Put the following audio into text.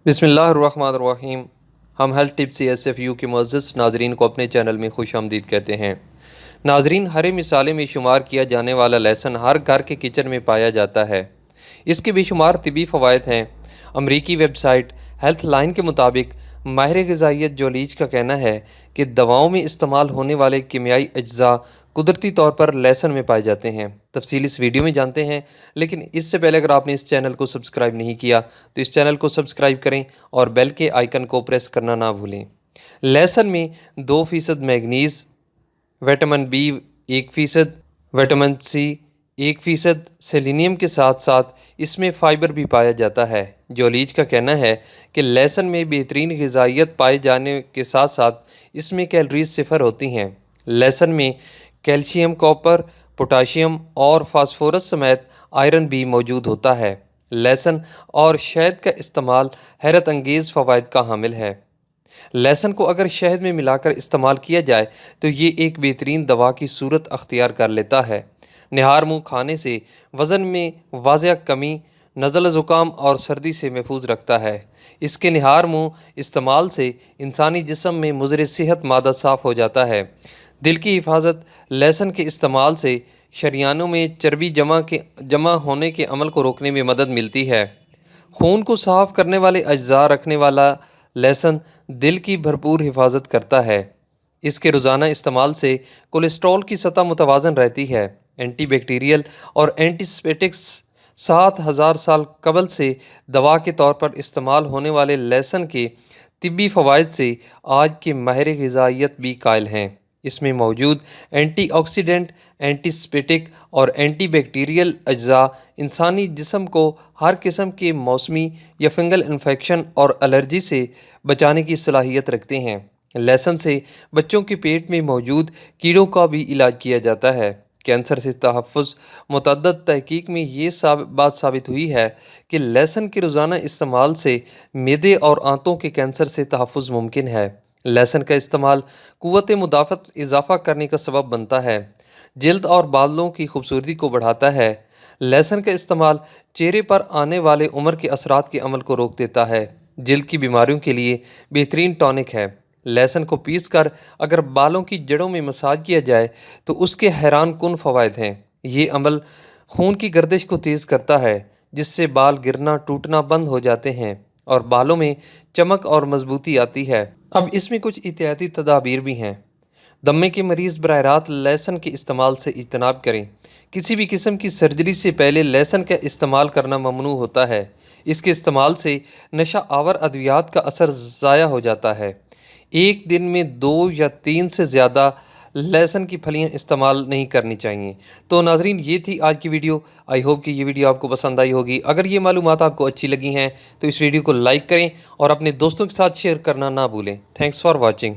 बिस्मिल्लाहिर्रहमानिर्रहीम। हम health tips SFU के मुअज़्ज़ज़ नाज़रीन को अपने चैनल में खुश आमदीद कहते हैं। नाज़रीन, हरे मिसाले में शुमार किया जाने वाला लहसुन हर घर के किचन में पाया जाता है। इसके बेशुमार तिबी फ़वाइद हैं। अमरीकी वेबसाइट हेल्थ लाइन के मुताबिक माहिर ग़िज़ाइयत जोलीज का कहना है कि दवाओं में इस्तेमाल होने वाले कीमियाई अज्जा कुदरती तौर पर लहसुन में पाए जाते हैं। तफसील इस वीडियो में जानते हैं, लेकिन इससे पहले अगर आपने इस चैनल को सब्सक्राइब नहीं किया तो इस चैनल को सब्सक्राइब करें और बेल के आइकन को प्रेस करना ना भूलें। लहसुन में 2% manganese, vitamin B 1%, vitamin C 1%, selenium के साथ साथ इसमें फ़ाइबर भी पाया जाता है। जोलीज का कहना है कि लहसुन में बेहतरीन ग़िज़ाइयत पाए जाने के साथ साथ इसमें कैलोरीज सिफर होती हैं। लहसुन में कैल्शियम, कॉपर, पोटाशियम और फास्फोरस समेत आयरन भी मौजूद होता है। लहसुन और शहद का इस्तेमाल हैरत अंगेज़ फ़वाइद का हामिल है। लहसुन को अगर शहद में मिलाकर इस्तेमाल किया जाए तो ये एक बेहतरीन दवा की सूरत अख्तियार कर लेता है। निहार मुँह खाने से वज़न में वाज़ह कमी, नज़ला ज़ुकाम और सर्दी से महफूज रखता है। इसके निहार मुँह इस्तेमाल से इंसानी जिस्म में मुज़र सेहत मादा साफ़ हो जाता है। दिल की हिफाजत लहसुन के इस्तेमाल से शरियानों में चर्बी जमा होने के अमल को रोकने में मदद मिलती है। खून को साफ़ करने वाले अज्जा रखने वाला लहसुन दिल की भरपूर हिफाजत करता है। इसके रोज़ाना इस्तेमाल से कोलेस्ट्रॉल की सतह मुतवाज़न रहती है। एंटी बैक्टीरियल और एंटीसेप्टिक्स 7000 साल कबल से दवा के तौर पर इस्तेमाल होने वाले लहसुन के तिब्बी फ़वाइद से आज के माहिर ग़िज़ाइयत भी कायल हैं। इसमें मौजूद एंटीऑक्सीडेंट, एंटीसेप्टिक और एंटी बैक्टीरियल अज्जा इंसानी जिस्म को हर किस्म के मौसमी या फंगल इन्फेक्शन और एलर्जी से बचाने की सलाहियत रखते हैं। लहसुन से बच्चों के पेट में मौजूद कीड़ों का भी इलाज किया जाता है। कैंसर से तहफ़्फ़ुज़ मुतअद्दिद तहक़ीक़ में ये बात साबित हुई है कि लहसुन के रोज़ाना इस्तेमाल से मैदे और आंतों के कैंसर से तहफ़्फ़ुज़ मुमकिन है। लहसुन का इस्तेमाल क़ुव्वत मुदाफ़त इज़ाफ़ा करने का सबब बनता है। जल्द और बालों की खूबसूरती को बढ़ाता है। लहसुन का इस्तेमाल चेहरे पर आने वाले उम्र के असरात के अमल को रोक देता है। जल्द की बीमारियों के लिए बेहतरीन टॉनिक है। लहसुन को पीस कर अगर बालों की जड़ों में मसाज किया जाए तो उसके हैरान कुन फ़वाइद हैं। ये अमल खून की गर्दिश को तेज़ करता है, जिससे बाल गिरना टूटना बंद हो जाते हैं और बालों में चमक और मजबूती आती है। अब इसमें कुछ एहतियाती तदाबीर भी हैं। दमे के मरीज़ बराह रात लहसुन के इस्तेमाल से इज्तनाब करें। किसी भी किस्म की सर्जरी से पहले लहसुन का इस्तेमाल करना ममनू होता है। इसके इस्तेमाल से नशा आवर अद्वियात का असर ज़ाया हो जाता है। एक दिन में 2 या 3 से ज़्यादा लहसुन की फलियां इस्तेमाल नहीं करनी चाहिए। तो नाज़रीन, ये थी आज की वीडियो। आई होप कि ये वीडियो आपको पसंद आई होगी। अगर ये मालूमात आपको अच्छी लगी हैं तो इस वीडियो को लाइक करें और अपने दोस्तों के साथ शेयर करना ना भूलें। Thanks for watching.